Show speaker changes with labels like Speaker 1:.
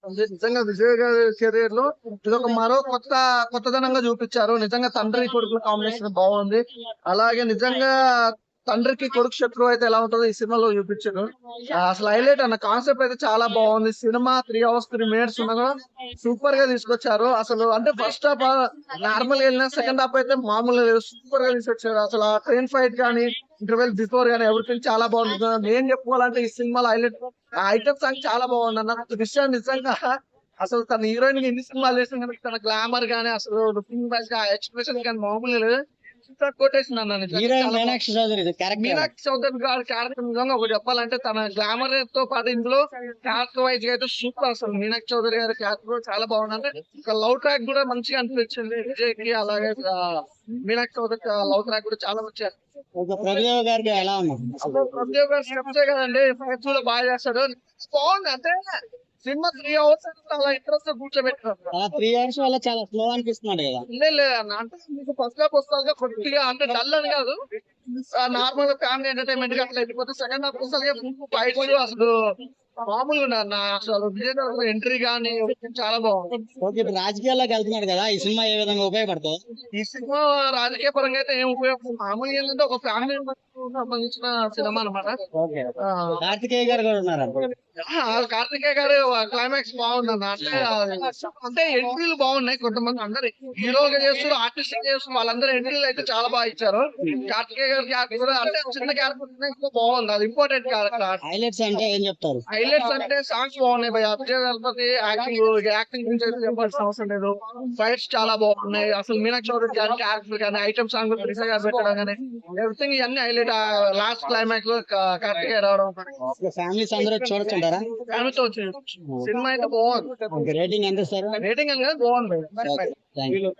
Speaker 1: అంటే నిజంగా విజయ్ గారి కెరీర్ లో ఇదొక మరో కొత్తదనంగా చూపించారు. నిజంగా తండ్రి కొడుకుల కాంబినేషన్ బాగుంది. అలాగే నిజంగా తండ్రికి కొడుకు శత్రువు అయితే ఎలా ఉంటుందో ఈ సినిమాలో చూపించారు. అసలు హైలైట్ అన్న కాన్సెప్ట్ అయితే చాలా బాగుంది. సినిమా 3 hours 3 minutes ఉన్నా కూడా సూపర్ గా తీసుకొచ్చారు. అసలు అంటే ఫస్ట్ హాఫ్ నార్మల్ గా వెళ్ళిన, సెకండ్ హాఫ్ అయితే మామూలుగా లేదు, సూపర్ గా తీసుకొచ్చారు. అసలు ఆ ట్రైన్ ఫైట్ కానీ, ఇంటర్వెల్ బిఫోర్ కానీ ఎవ్రీథింగ్ చాలా బాగుంది. నేను చెప్పుకోవాలంటే ఈ సినిమాలో హైలైట్ ఆ ఐటమ్ సాంగ్ చాలా బాగుంది అన్న. విషయం నిజంగా అసలు తన హీరోయిన్ కి ఎన్ని సినిమాలు చేసిన కానీ తన గ్లామర్ గానీ, అసలు లుకింగ్ వైజ్ గా ఎక్స్ప్రెషన్ కానీ మామూలు లేదు. కొట్టేసింది అన్న నిజంగా
Speaker 2: హీరోయిన్
Speaker 1: చాలా బాగుంది.
Speaker 2: మీనాక్షి చౌదరి క్యారెక్టర్
Speaker 1: మీనాక్షి చౌదరి గారి క్యారెక్టర్ నిజంగా ఒకటి చెప్పాలంటే తన గ్లామర్ తో పాటు ఇందులో క్యారెక్టర్ వైజ్ గా అయితే సూపర్. అసలు మీనాక్షి చౌదరి గారి క్యారెక్టర్ చాలా బాగుంది. అంటే ఒక లవ్ ట్రాక్ కూడా మంచిగా అనిపించింది విజయ్ కి. అలాగే మీనాక్షి చౌదరి లవ్ ట్రాక్ కూడా చాలా మంచిగా.
Speaker 2: ప్రభుదేవ గారికి ఎలా ఉంది?
Speaker 1: అసలు ప్రతి ఒక్క స్టెప్సే కదండి, ఫైట్స్ కూడా బాగా చేస్తాడు. బాగుంది అంటే సినిమా 3 hours అలా ఇంట్రెస్ట్ కూర్చోబెట్టారు.
Speaker 2: అలా 3 hours వల్ల చాలా స్లో అనిపిస్తున్నాడు కదా.
Speaker 1: లేదు అన్న, అంటే మీకు ఫస్ట్ హాఫ్ వస్తాగా కొద్దిగా అంటే డల్ అని కాదు, నార్మల్ ఫ్యామిలీ ఎంటర్టైన్మెంట్ గా అట్లా వెళ్ళిపోతే సెకండ్ హాఫ్ వస్తాగా ఫైట్స్ అసలు మామూలుగా ఉండదు అన్న. అసలు విజయ్ ఎంట్రీ కానీ చాలా బాగుంది.
Speaker 2: ఓకే, ఇప్పుడు రాజకీయాల్లోకి వెళ్తున్నాడు కదా, ఈ సినిమా ఏ విధంగా ఉపయోగపడుతుంది?
Speaker 1: ఈ సినిమా రాజకీయ పరంగా అయితే ఏం ఉపయోగం, మామూలుగా ఏంటంటే ఒక ఫ్యామిలీ సంబంధించిన సినిమా అనమాట.
Speaker 2: ఓకే, కార్తికేయ గారు కూడా ఉన్నారు.
Speaker 1: కార్తికేయ గారు క్లైమాక్స్ బాగుందన్న. అంటే ఎంట్రీలు బాగున్నాయి. కొంతమంది అందరు హీరోగా చేస్తారు, ఆర్టిస్ట్ చేస్తారు, వాళ్ళందరూ ఎంట్రీలు అయితే చాలా బాగా ఇచ్చారు. కార్తికేయ గారి క్యారెక్టర్ కూడా అంటే చిన్న క్యారెక్టర్ ఇంకా బాగుంది. అది ఇంపార్టెంట్ క్యారెక్టర్.
Speaker 2: హైలైట్స్ అంటే ఏం చెప్తారు?
Speaker 1: హైలైట్స్ అంటే సాంగ్స్ బాగున్నాయి భయ. అక్షయ్ దళపతి యాక్టింగ్ గురించి అయితే చెప్పాల్సిన అవసరం లేదు. ఫైట్స్ చాలా బాగున్నాయి. అసలు మీనాక్షి చౌదరి గారి క్యారెక్టర్ కానీ, ఐటమ్ సాంగ్ త్రిష గారు పెట్టడం కానీ, ఎవ్రీథింగ్ ఇవన్నీ హైలైట్. లాస్ట్ క్లైమాక్స్ లో కార్తికేయ రావడం,
Speaker 2: ఫ్యామిలీస్ అందరూ చూడొచ్చుంటారా?
Speaker 1: ఫ్యామిలీతో వచ్చింది సినిమా అయితే బాగుంది.
Speaker 2: రేటింగ్ ఎంత సార్?
Speaker 1: రేటింగ్ అని కాదు, బాగుంది.
Speaker 2: Thank you.